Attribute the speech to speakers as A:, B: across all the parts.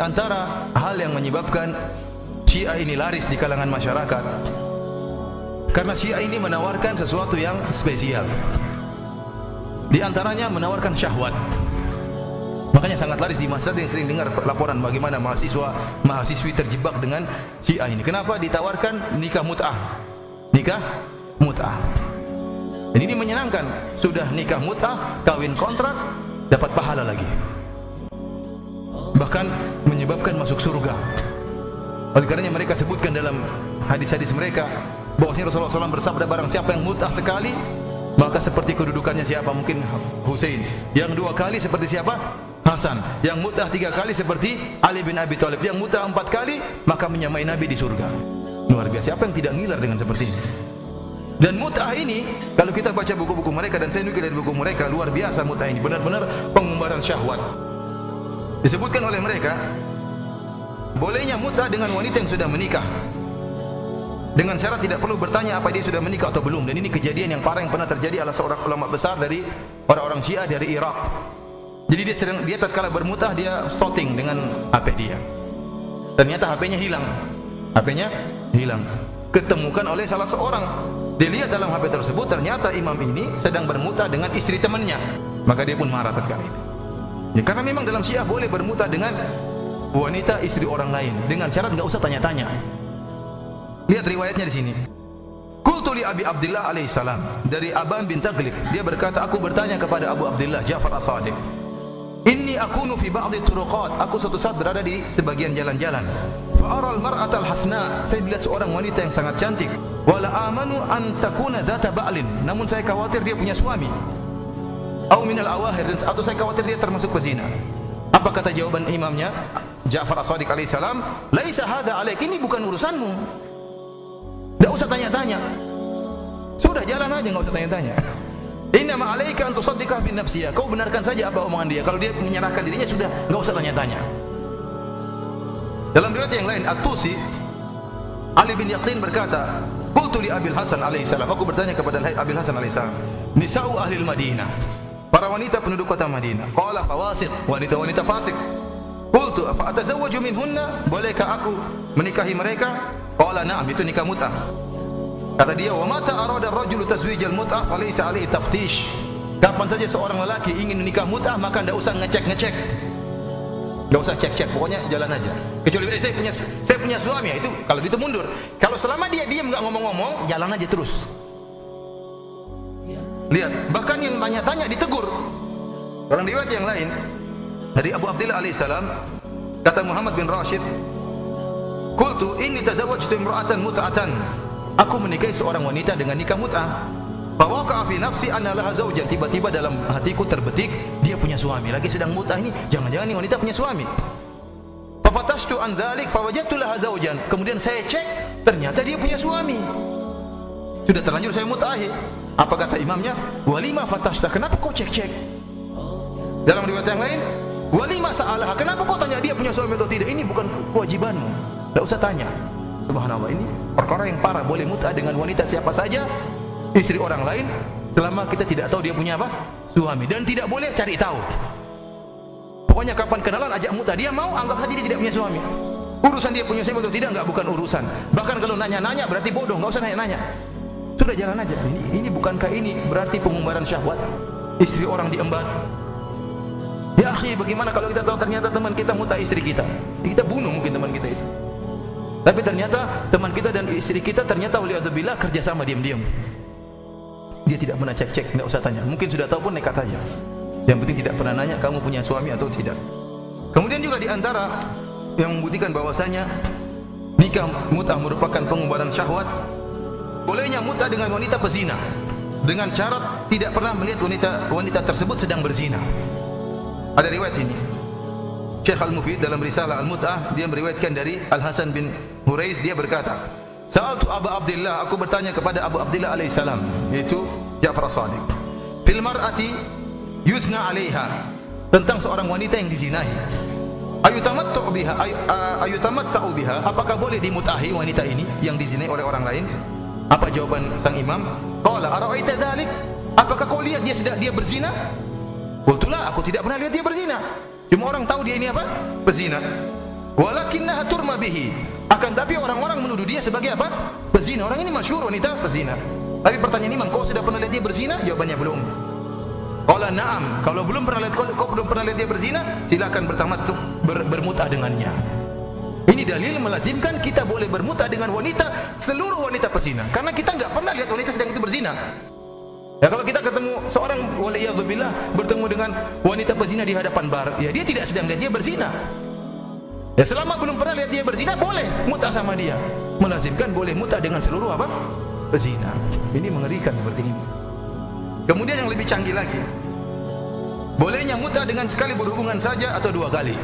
A: antara hal yang menyebabkan Syiah ini laris di kalangan masyarakat, karena Syiah ini menawarkan sesuatu yang spesial. Di antaranya menawarkan syahwat. Makanya sangat laris di masyarakat yang sering dengar laporan bagaimana mahasiswi terjebak dengan Syiah ini. Kenapa? Ditawarkan nikah mut'ah. Nikah mut'ah. Dan ini menyenangkan. Sudah nikah mut'ah, kawin kontrak, dapat pahala lagi. Bahkan menyebabkan masuk surga. Oleh karenanya mereka sebutkan dalam hadis-hadis mereka bahwasanya Rasulullah SAW bersabda, barang siapa yang mut'ah sekali, maka seperti kedudukannya siapa? Mungkin Husain. Yang 2 kali seperti siapa? Hasan. Yang mut'ah 3 kali seperti Ali bin Abi Thalib. Yang mut'ah 4 kali maka menyamai Nabi di surga. Luar biasa. Siapa yang tidak ngiler dengan seperti ini? Dan mut'ah ini, kalau kita baca buku-buku mereka, dan saya nukil dari buku mereka, luar biasa mut'ah ini. Benar-benar pengumbaran syahwat. Disebutkan oleh mereka, bolehnya mut'ah dengan wanita yang sudah menikah, dengan syarat tidak perlu bertanya apa dia sudah menikah atau belum. Dan ini kejadian yang parah yang pernah terjadi oleh seorang ulama besar dari orang-orang Syiah dari Irak. Jadi dia tatkala bermut'ah, dia shooting dengan HP dia. Ternyata HP-nya hilang. HP-nya hilang. Ketemukan oleh salah seorang. Dilihat dalam HP tersebut, ternyata imam ini sedang bermut'ah dengan istri temannya. Maka dia pun marah tatkala itu. Ya, karena memang dalam Syiah boleh bermut'ah dengan wanita istri orang lain dengan syarat enggak usah tanya-tanya. Lihat riwayatnya di sini. Qultu li Abi Abdullah alaihi salam, dari Aban bin Taghlib, dia berkata, aku bertanya kepada Abu Abdullah Ja'far As-Sadiq, inni akunu fi ba'dhi turuqat, aku suatu saat berada di sebagian jalan-jalan, fa ara al-mar'ata al-hasna, saya melihat seorang wanita yang sangat cantik, wala amanu an takuna dzata ba'lin, namun saya khawatir dia punya suami, au minal awahir, atau saya khawatir dia termasuk pezina. Apa kata jawaban imamnya Ja'far As-Sadiq alaihi salam? Laisa hadza alaik, ini bukan urusanmu. Tidak usah tanya-tanya. Sudah jalan aja, enggak usah tanya-tanya. Inna ma alaika an tusaddiqa fi nafsiha. Kau benarkan saja apa omongan dia. Kalau dia menyerahkan dirinya, sudah enggak usah tanya-tanya. Dalam riwayat yang lain, At-Tusi Ali bin Yaqin berkata, qultu li Abil Hasan alaihi salam, aku bertanya kepada Abil Hasan alaihi salam, nisa'u ahli Madinah, para wanita penduduk kota Madinah. Qala fawasiq, wanita-wanita fasik. Qultu afa atazawwaju minhunna, bolehkah aku menikahi mereka? Qala na'am, itu nikah mut'ah. Kata dia, wa mata arada ar-rajulu tazwijal mut'ah falaysa alaihi taftish. Kapan saja seorang lelaki ingin menikah mut'ah, maka enggak usah ngecek-ngecek. Enggak usah cek-cek, pokoknya jalan aja. Kecuali saya punya suami, ya itu kalau gitu mundur. Kalau selama dia diam enggak ngomong-ngomong, jalan aja terus. Lihat, bahkan yang tanya-tanya ditegur. Dalam riwayat yang lain dari Abu Abdullah alaihissalam, kata Muhammad bin Rashid, qultu inni tazawwajtu imra'atan mut'atan, aku menikahi seorang wanita dengan nikah mut'ah. Fa waqa'a fi nafsi anna laha zawjan, tiba-tiba dalam hatiku terbetik dia punya suami. Lagi sedang mut'ah ini, jangan-jangan ini wanita punya suami. Fa fatashtu an dzalik fa wajadtu laha zawjan, kemudian saya cek, ternyata dia punya suami. Sudah terlanjur saya mut'ahi. Apa kata imamnya? Walima fatashta, kenapa kau cek-cek? Dalam riwayat yang lain, walima sa'alaha, kenapa kau tanya dia punya suami atau tidak? Ini bukan kewajibanmu, tidak usah tanya. Subhanallah, ini perkara yang parah. Boleh mut'ah dengan wanita siapa saja, istri orang lain, selama kita tidak tahu dia punya apa? Suami. Dan tidak boleh cari tahu. Pokoknya kapan kenalan ajak mut'ah, dia mau, anggap saja dia tidak punya suami. Urusan dia punya suami atau tidak enggak, bukan urusan. Bahkan kalau nanya-nanya berarti bodoh, enggak usah nanya-nanya. Sudah jalan aja. Ini bukankah ini berarti pengumbaran syahwat? Istri orang diembat. Ya akhi, bagaimana kalau kita tahu ternyata teman kita mut'ah istri kita? Kita bunuh mungkin teman kita itu. Tapi ternyata teman kita dan istri kita ternyata waliyadzubillah kerja sama diam-diam. Dia tidak pernah cek-cek, tidak usah tanya. Mungkin sudah tahu pun nekat saja. Yang penting tidak pernah nanya kamu punya suami atau tidak. Kemudian juga di antara yang membuktikan bahwasanya nikah mut'ah merupakan pengumbaran syahwat, bolehnya mut'ah dengan wanita pezina dengan syarat tidak pernah melihat wanita tersebut sedang berzina. Ada riwayat sini. Syekh Al-Mufid dalam risalah Al-Mut'ah, dia meriwayatkan dari Al-Hasan bin Hurais, dia berkata, sa'altu Abu Abdullah, aku bertanya kepada Abu Abdullah alaihissalam, yaitu Ja'far As-Sadiq, fil mar'ati yuzna 'alaiha, tentang seorang wanita yang dizinahi. Ayutamattu biha, apakah boleh dimutahi wanita ini yang dizinai oleh orang lain? Apa jawaban sang imam? Qala ara'aita dzalik, apakah kau lihat dia berzina? Qultu la, aku tidak pernah lihat dia berzina. Cuma orang tahu dia ini apa? Pezina. walakinnaha turma bihi, akan tapi orang-orang menuduh dia sebagai apa? Pezina. Orang ini masyhur wanita pezina. Tapi pertanyaan imam, kau sudah pernah lihat dia berzina? Jawabannya belum. Qala na'am. Kalau belum pernah lihat, kau belum pernah lihat dia berzina, silakan bertamattu, bermut'ah dengannya. Ini dalil melazimkan kita boleh bermut'ah dengan wanita, seluruh wanita pezina, karena kita enggak pernah lihat wanita sedang itu berzina. Ya, kalau kita ketemu seorang waliyadzubillah bertemu dengan wanita pezina di hadapan bar, ya dia tidak sedang lihat dia berzina. Ya, selama belum pernah lihat dia berzina, boleh mut'ah sama dia. Melazimkan boleh mut'ah dengan seluruh apa? Pezina. Ini mengerikan seperti ini. Kemudian yang lebih canggih lagi, bolehnya mut'ah dengan sekali berhubungan saja atau 2 kali.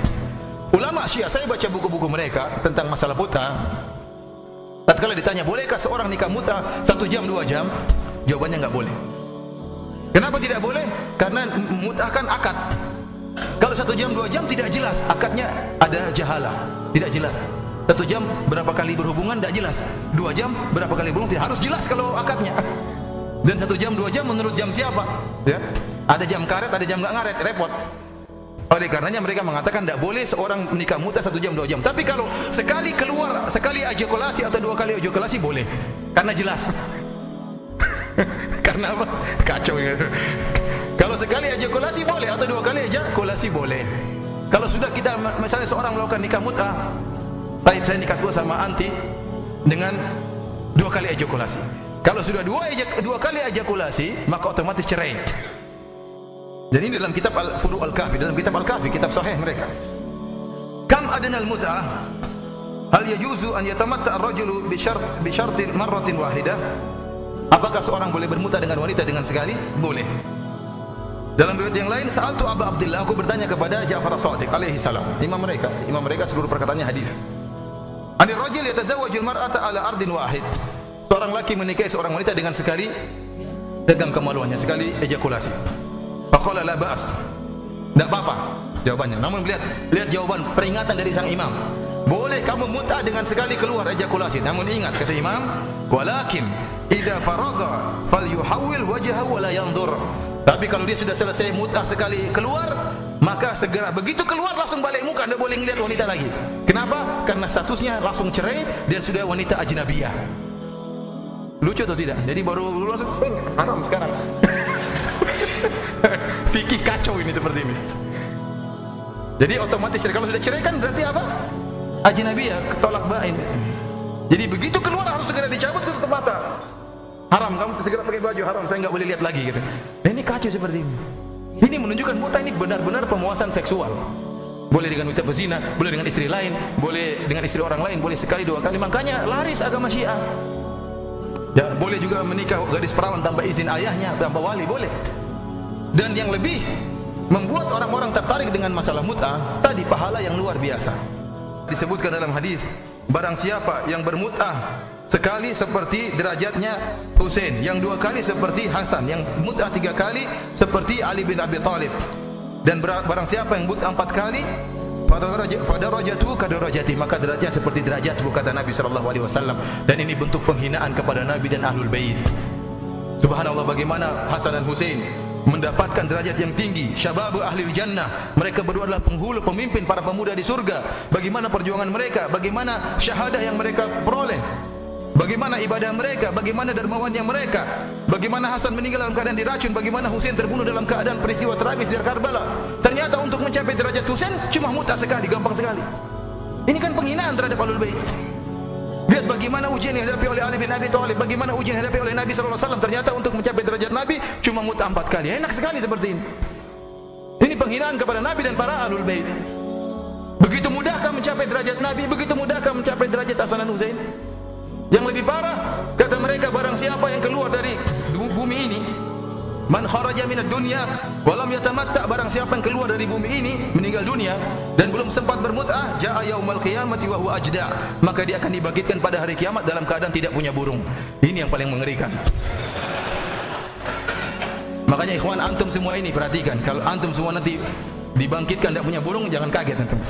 A: Ulama Syiah, saya baca buku-buku mereka tentang masalah mut'ah. Tatkala ditanya, bolehkah seorang nikah mut'ah 1 jam 2 jam? Jawabannya enggak boleh. Kenapa tidak boleh? Karena mut'ah kan akad. Kalau 1 jam 2 jam tidak jelas, akadnya ada jahalah, tidak jelas. 1 jam berapa kali berhubungan tidak jelas. 2 jam berapa kali berhubungan tidak harus jelas kalau akadnya. Dan 1 jam 2 jam menurut jam siapa? Ya. Ada jam karet, ada jam enggak ngaret, repot. Oleh karenanya mereka mengatakan tidak boleh seorang menikah mut'ah 1 jam 2 jam. Tapi kalau sekali keluar, sekali ejakulasi atau 2 kali ejakulasi boleh. Karena jelas. Karena apa? Kacau ya. Kalau sekali ejakulasi boleh atau 2 kali ejakulasi boleh. Kalau sudah kita misalnya seorang melakukan nikah mut'ah, baik saya nikah tua sama anti dengan 2 kali ejakulasi. Kalau sudah 2 kali ejakulasi, maka otomatis cerai. Jadi ini dalam kitab Furu' Al-Kahfi, dalam kitab Al-Kahfi, kitab sahih mereka. Kam adnal mut'ah? Hal yajuzu an yatamatta ar-rajulu bi syartin marratin wahidah? Apakah seorang boleh bermut'ah dengan wanita dengan sekali? Boleh. Dalam riwayat yang lain, sa'altu Abu Abdillah, aku bertanya kepada Ja'far As-Shadiq alaihi salam. Imam mereka seluruh perkataannya hadis. Anir rajul yatazawwajul mar'ata ala ardin wahid. Seorang laki menikahi seorang wanita dengan sekali tegang kemaluannya, sekali ejakulasi. Faqala la ba's. Tidak apa-apa jawabannya. Namun lihat jawaban peringatan dari sang imam. Boleh kamu mut'ah dengan sekali keluar ejakulasi. Namun ingat kata imam, walakin idza faraga falyuhawwil wajhahu wa la yanzur. Tapi kalau dia sudah selesai mut'ah sekali keluar, maka segera begitu keluar langsung balik muka, tidak boleh melihat wanita lagi. Kenapa? Karena statusnya langsung cerai dan sudah wanita ajnabiyah. Lucu atau tidak? Jadi baru langsung haram sekarang. Fikih kacau ini seperti ini. Jadi otomatis kalau sudah cerai kan berarti apa? Ajnabiyah, ketolak bain. Jadi begitu keluar harus segera dicabut tutup mata. Haram, kamu segera pakai baju haram, saya enggak boleh lihat lagi gitu. Nah, ini kacau seperti ini. Ini menunjukkan mut'ah ini benar-benar pemuasan seksual. Boleh dengan wanita berzina, boleh dengan istri lain, boleh dengan istri orang lain, boleh sekali 2 kali. Makanya laris agama Syiah. Ya, boleh juga menikah gadis perawan tanpa izin ayahnya, tanpa wali, boleh. Dan yang lebih membuat orang-orang tertarik dengan masalah mut'ah, tadi pahala yang luar biasa. Disebutkan dalam hadis, barang siapa yang bermut'ah sekali seperti derajatnya Husain, yang 2 kali seperti Hasan, yang mut'ah 3 kali seperti Ali bin Abi Thalib, dan barang siapa yang mut'ah 4 kali fadarajatu kadarajati, maka derajat seperti derajatku, kata Nabi SAW. Dan ini bentuk penghinaan kepada Nabi dan Ahlul Bait. Subhanallah, bagaimana Hasan dan Husain mendapatkan derajat yang tinggi, syababu ahlil jannah. Mereka berdua adalah penghulu, pemimpin para pemuda di surga. Bagaimana perjuangan mereka, bagaimana syahadah yang mereka peroleh, bagaimana ibadah mereka, bagaimana dermawannya mereka, bagaimana Hasan meninggal dalam keadaan diracun, bagaimana Husain terbunuh dalam keadaan peristiwa tragis di Karbala. Ternyata untuk mencapai derajat Husain cuma mut'ah sekali, gampang sekali. Ini kan penghinaan terhadap Ahlul Bait. Lihat bagaimana ujian yang dihadapi oleh Ali bin Abi Thalib, bagaimana ujian yang dihadapi oleh Nabi SAW. Ternyata untuk mencapai derajat Nabi cuma mut'ah 4 kali. Enak sekali seperti ini. Ini penghinaan kepada Nabi dan para Ahlul Bait. Begitu mudahkah mencapai derajat Nabi? Begitu mudahkah mencapai derajat Hasan dan Husain? Yang lebih parah, kata mereka, barang siapa yang keluar dari bumi ini, man kharaja minad dunya wa lam yatamatta, barang siapa yang keluar dari bumi ini, meninggal dunia dan belum sempat bermut'ah, jaa yaumul qiyamati wa huwa ajda', maka dia akan dibangkitkan pada hari kiamat dalam keadaan tidak punya burung. Ini yang paling mengerikan. Makanya ikhwan, antum semua ini perhatikan, kalau antum semua nanti dibangkitkan tidak punya burung, jangan kaget antum.